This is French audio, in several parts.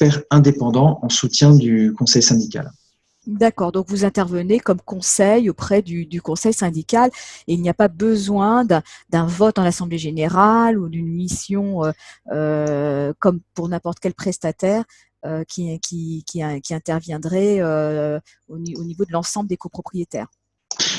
experts indépendants en soutien du conseil syndical. D'accord, donc vous intervenez comme conseil auprès du conseil syndical et il n'y a pas besoin d'un vote en assemblée générale ou d'une mission comme pour n'importe quel prestataire qui interviendrait au niveau de l'ensemble des copropriétaires.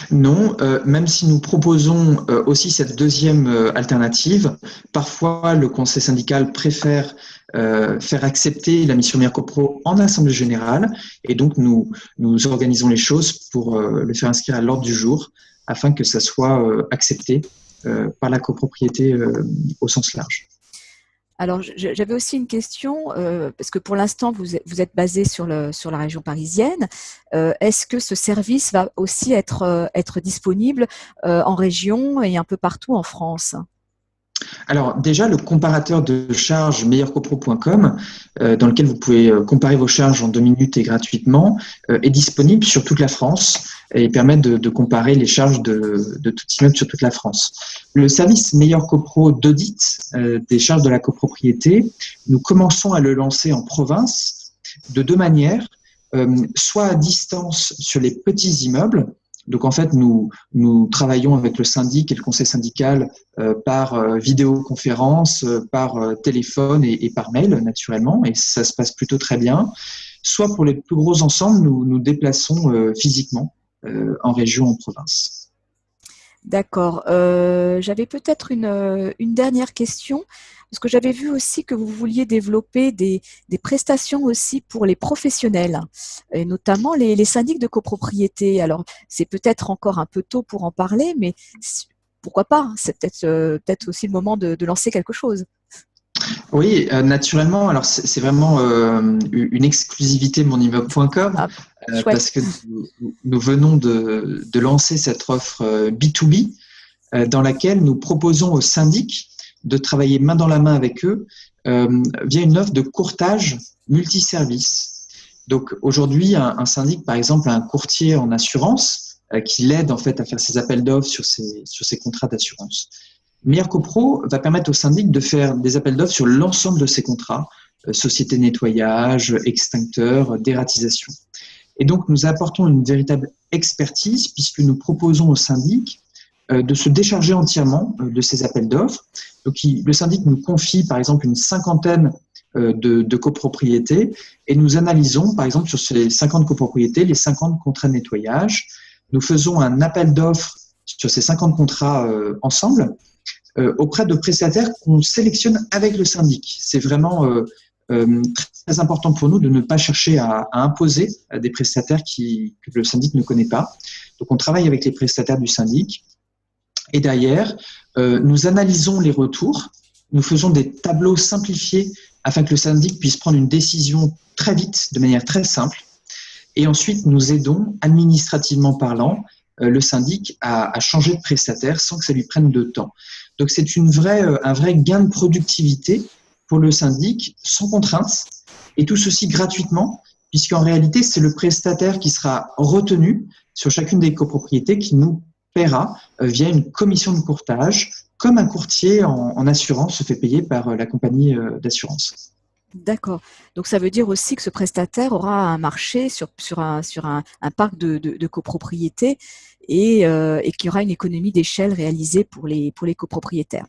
Non, même si nous proposons aussi cette deuxième alternative, parfois le conseil syndical préfère faire accepter la mission Meilleur Copro en assemblée générale et donc nous organisons les choses pour le faire inscrire à l'ordre du jour afin que ça soit accepté par la copropriété au sens large. Alors, j'avais aussi une question, parce que pour l'instant, vous êtes basé sur la région parisienne. Est-ce que ce service va aussi être disponible en région et un peu partout en France ? Alors déjà, le comparateur de charges meilleurcopro.com, dans lequel vous pouvez comparer vos charges en 2 minutes et gratuitement, est disponible sur toute la France et permet de comparer les charges de tout immeuble sur toute la France. Le service Meilleur Copro d'audit des charges de la copropriété, nous commençons à le lancer en province de 2 manières, soit à distance sur les petits immeubles. Donc en fait, nous travaillons avec le syndic et le conseil syndical par vidéoconférence, par téléphone et par mail naturellement, et ça se passe plutôt très bien. Soit pour les plus gros ensembles, nous déplaçons physiquement en région, en province. D'accord. J'avais peut-être une dernière question, parce que j'avais vu aussi que vous vouliez développer des prestations aussi pour les professionnels, et notamment les syndics de copropriété. Alors, c'est peut-être encore un peu tôt pour en parler, mais pourquoi pas? C'est peut-être aussi le moment de lancer quelque chose. Oui, naturellement. Alors, c'est vraiment une exclusivité monimmeuble.com parce que nous venons de lancer cette offre B2B dans laquelle nous proposons aux syndics de travailler main dans la main avec eux via une offre de courtage multiservice. Donc, aujourd'hui, un syndic, par exemple, a un courtier en assurance qui l'aide en fait à faire ses appels d'offres sur ses contrats d'assurance. Meilleur Copro va permettre au syndic de faire des appels d'offres sur l'ensemble de ses contrats, société de nettoyage, extincteur, dératisation. Et donc, nous apportons une véritable expertise puisque nous proposons au syndic de se décharger entièrement de ces appels d'offres. Donc, le syndic nous confie, par exemple, une cinquantaine de copropriétés et nous analysons, par exemple, sur ces 50 copropriétés, les 50 contrats de nettoyage. Nous faisons un appel d'offres sur ces 50 contrats ensemble auprès de prestataires qu'on sélectionne avec le syndic. C'est vraiment très important pour nous de ne pas chercher à imposer à des prestataires que le syndic ne connaît pas. Donc, on travaille avec les prestataires du syndic. Et derrière, nous analysons les retours. Nous faisons des tableaux simplifiés afin que le syndic puisse prendre une décision très vite, de manière très simple. Et ensuite, nous aidons, administrativement parlant, le syndic à changer de prestataire sans que ça lui prenne de temps. Donc, c'est un vrai gain de productivité pour le syndic, sans contrainte, et tout ceci gratuitement, puisqu'en réalité, c'est le prestataire qui sera retenu sur chacune des copropriétés qui nous paiera via une commission de courtage, comme un courtier en assurance se fait payer par la compagnie d'assurance. D'accord. Donc, ça veut dire aussi que ce prestataire aura un marché sur un parc de copropriétés et qu'il y aura une économie d'échelle réalisée pour les copropriétaires.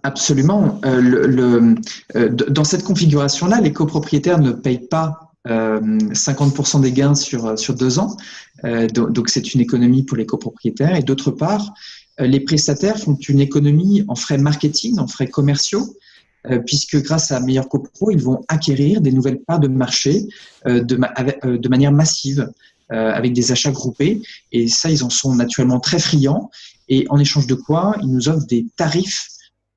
Absolument. Dans cette configuration-là, les copropriétaires ne payent pas 50% des gains sur 2 ans. Donc, c'est une économie pour les copropriétaires. Et d'autre part, les prestataires font une économie en frais marketing, en frais commerciaux, puisque grâce à Meilleur Copro, ils vont acquérir des nouvelles parts de marché de manière massive, avec des achats groupés. Et ça, ils en sont naturellement très friands. Et en échange de quoi, ils nous offrent des tarifs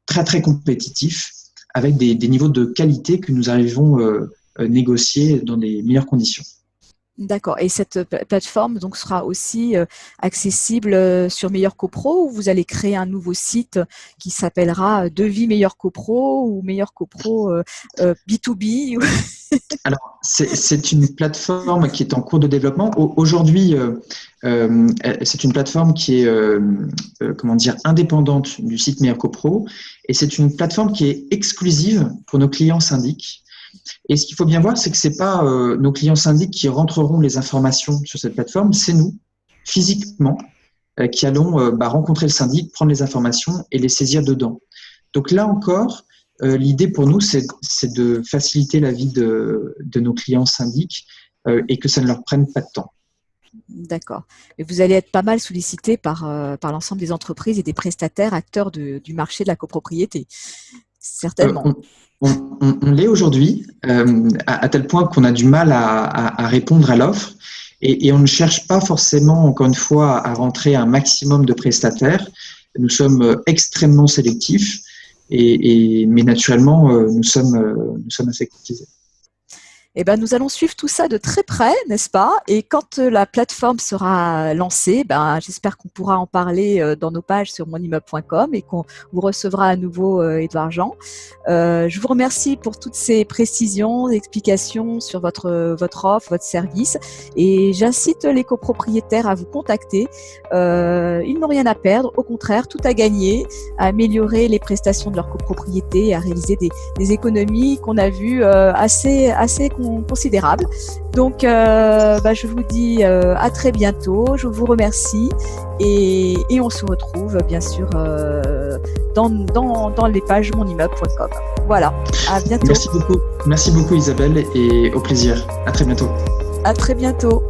très, très compétitifs avec des niveaux de qualité que nous arrivons négocier dans les meilleures conditions. D'accord. Et cette plateforme donc sera aussi accessible sur Meilleur Copro, ou vous allez créer un nouveau site qui s'appellera Devis Meilleur Copro ou Meilleur Copro B2B? Alors, c'est une plateforme qui est en cours de développement. Aujourd'hui, c'est une plateforme qui est indépendante du site Meilleur Copro, et c'est une plateforme qui est exclusive pour nos clients syndics. Et ce qu'il faut bien voir, c'est que c'est pas nos clients syndics qui rentreront les informations sur cette plateforme, c'est nous, physiquement, qui allons rencontrer le syndic, prendre les informations et les saisir dedans. Donc là encore, l'idée pour nous, c'est de faciliter la vie de nos clients syndics et que ça ne leur prenne pas de temps. D'accord. Et vous allez être pas mal sollicité par l'ensemble des entreprises et des prestataires acteurs du marché de la copropriété, certainement. On l'est aujourd'hui, à tel point qu'on a du mal à répondre à l'offre. Et on ne cherche pas forcément, encore une fois, à rentrer un maximum de prestataires. Nous sommes extrêmement sélectifs, mais naturellement, nous sommes assez courtisés. Eh ben, nous allons suivre tout ça de très près, n'est-ce pas? Et quand la plateforme sera lancée, j'espère qu'on pourra en parler dans nos pages sur monimmeuble.com et qu'on vous recevra à nouveau, Édouard Jean. Je vous remercie pour toutes ces précisions, explications sur votre offre, votre service. Et j'incite les copropriétaires à vous contacter. Ils n'ont rien à perdre, au contraire, tout à gagner, à améliorer les prestations de leur copropriété, à réaliser des économies qu'on a vues assez considérable. Donc, je vous dis à très bientôt. Je vous remercie et on se retrouve bien sûr dans les pages monimmeuble.com. Voilà, à bientôt. Merci beaucoup Isabelle et au plaisir. À très bientôt. À très bientôt.